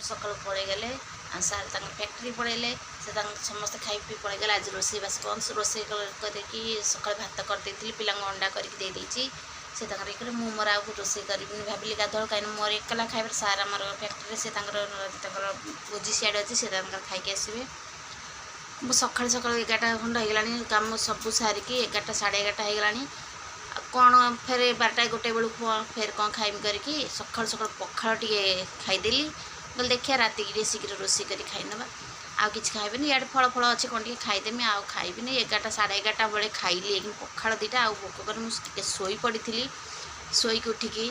सकाल पड़े गले सार फैक्ट्री पड़े से समस्त खाई पी पड़े गले। आज रोसे बास बंद रोसे करके सका भात करदे पिला अंडा करके देदेची से मु मोर आगे रोसे करी भाविली गाधल कहीं मोर एकला खाइबार सार आम फैक्ट्री से भोजी सियाड़े अच्छी से खाई आसवे। मु सका सका 11टा खंड होगा कम सब सारिकी 11टा साढ़े 11टा होगा कौन फेर 12टा 1 बेलू फेर कौन खाइम करके सका सका पखाड़ टे खाईदेली बोले देखिए राति की शीघ्र रोसे कर खाईना आउ कि खाइबे इे फल फल अच्छे कौन टे खाईदेमी आउ खाइबी 11टा साढ़े 11टा बेले खाइली लेकिन पखाड़ 2टा आउ भोक कर मुझे शोई पड़ी शोक उठिकी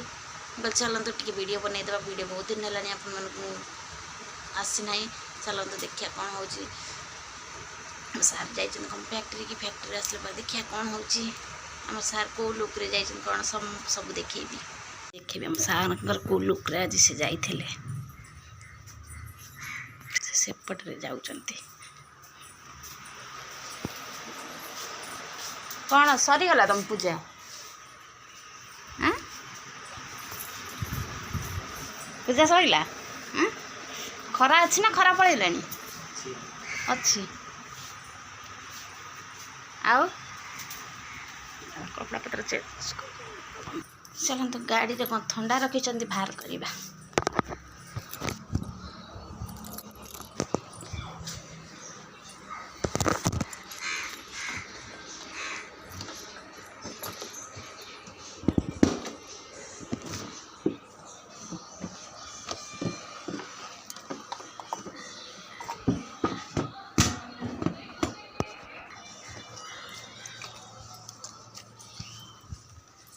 बोले चलते टे वीडियो बनईदे वीडियो बहुत दिन है आपन आसीना चलते देखिए कौन हो सार जा फैक्ट्री की फैक्ट्री आसले देखिए कौन हो आम सार को लुक रे जाइछन कौन सब देखेबी आम सार को लुक रे आज से जाइथिले सेपटे जाउचंती कौन सरीगला तुम पूजा पूजा सरीला खरा अच्छी ना खरा पड़ेलानी अच्छी आओ कपड़ा पत्र चलते गाड़ी रे कौन ठंडा रखी बाहर करवा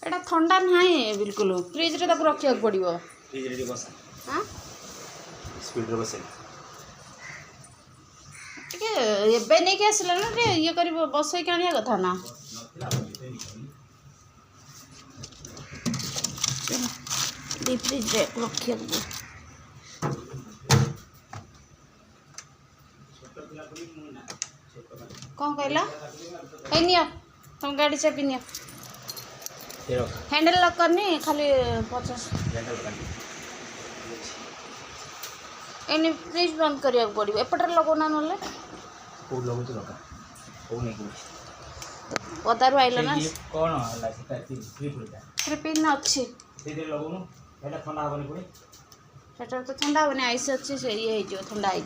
एटा ठंडा ना बिल्कुल फ्रिज रे तक रखिया पड़िबो फ्रिज रे बसा हां स्पीड रे बसे के एबे नै के आसला ना रे ये करबो बसई कानिया कथा ना डी फ्रिज रे रखिया कौन कहला कहिनिया तुम गाड़ी से पिनिया हैंडल लॉक करनी खाली 50 एने फ्रिज बंद करिया पड़ो एपटर लगोना ना पदारू आइल ना पिन अच्छी तो ठंडा हेनी आइस अच्छी से ये ठंडा हो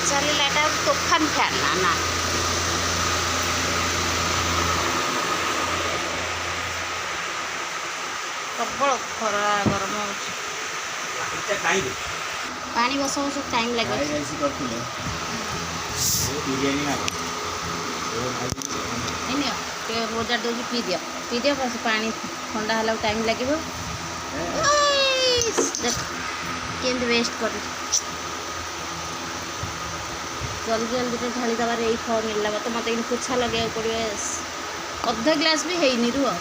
चलला तोफान फैन ना प्रबल खरा गरम पानी बस टाइम लगे रोजार दौर पी दियो बस पानी ठंडा है टाइम लगे केमती वेस्ट कर जल्दी जल्दी ढाली दबार यही फल मिलला तो मत पोछा लगे पड़े अधा ग्लास भी है रुह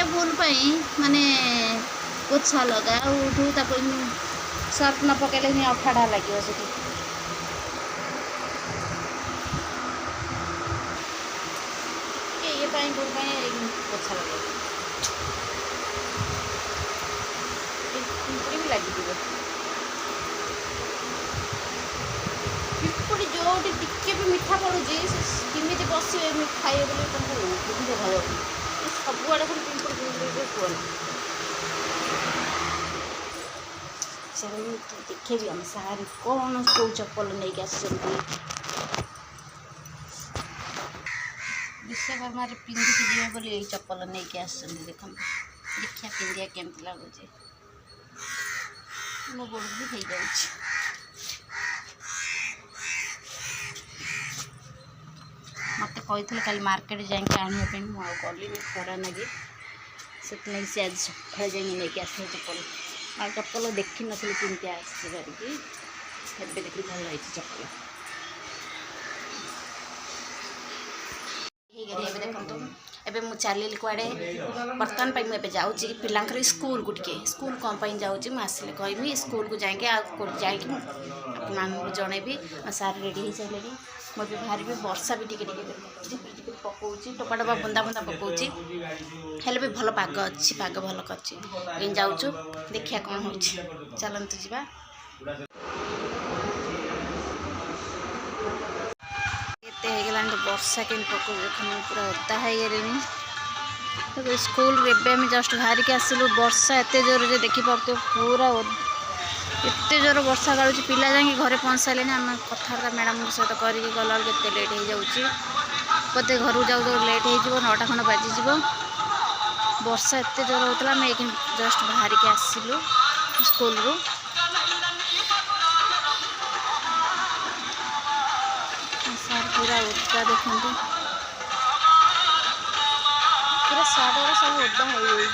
भूल माने पोछा लगा उठू सर्फ न पकड़े अखाड़ा लगे से ये भूल पोछा लगे पिंपुड़ी भी लगी पिंपुड़ी जो टिके भी मीठा पड़ू किमी बस खाए बोले भय सबुआड़े खाली पिंपुड़ी कहना चल देखेबी हम सार कौन कौ चप्पल नहीं विश्वकर्मा पिंधिकी जीवे बोली यही चप्पल नहीं आस देख देखिया पिंधिया केमती लगुच मो गोड़ भी हो जाऊँ मत कही कल मार्केट जाके आने गली खरा लगे से आज सकाଳେ जाके आस चप्पल आ चप्पल देखी नी केमती आसकी देखी भल रही चप्पल देखो एबे मु चलिल कुआडे बर्तमान पर मुझे जाऊँगी पिलांकर स्कूल को टिके स्कूल कौन पर जाऊँगी मुझे कहमी स्कूल को जाके आपको जनइबी सार रेडी हो सारे मुझे बाहर भी वर्षा भी टिके पकाउछि टोपा टोपा बुंदा बुंदा पकाउछि हेले भी भल पाग अच्छी पाग भल करछि इन जाउछु देखिया कोन होछि चलंतु जिबा एते हे गेलान तो वर्षा केन पको देखन पूरा ओदा हे गेलेनी तो स्कूल रे बे हम जस्ट बाहर के आसिलु वर्षा एते जोर जे देखि पड़तो पूरा एते जोर वर्षा गाळुची पिला जांगी घरे पहुंच साले आम कथा मैडम सहित करके गला केते लेट हो जाउची पते घर जाऊ जाऊ लेट हो 9टा खंड बाजी वर्षा एते जोर होतला मैं जस्ट बाहर के आसिलु स्कूल रो सर पूरा ओदा देखंतु पूरा सागर सब ओदा हो गई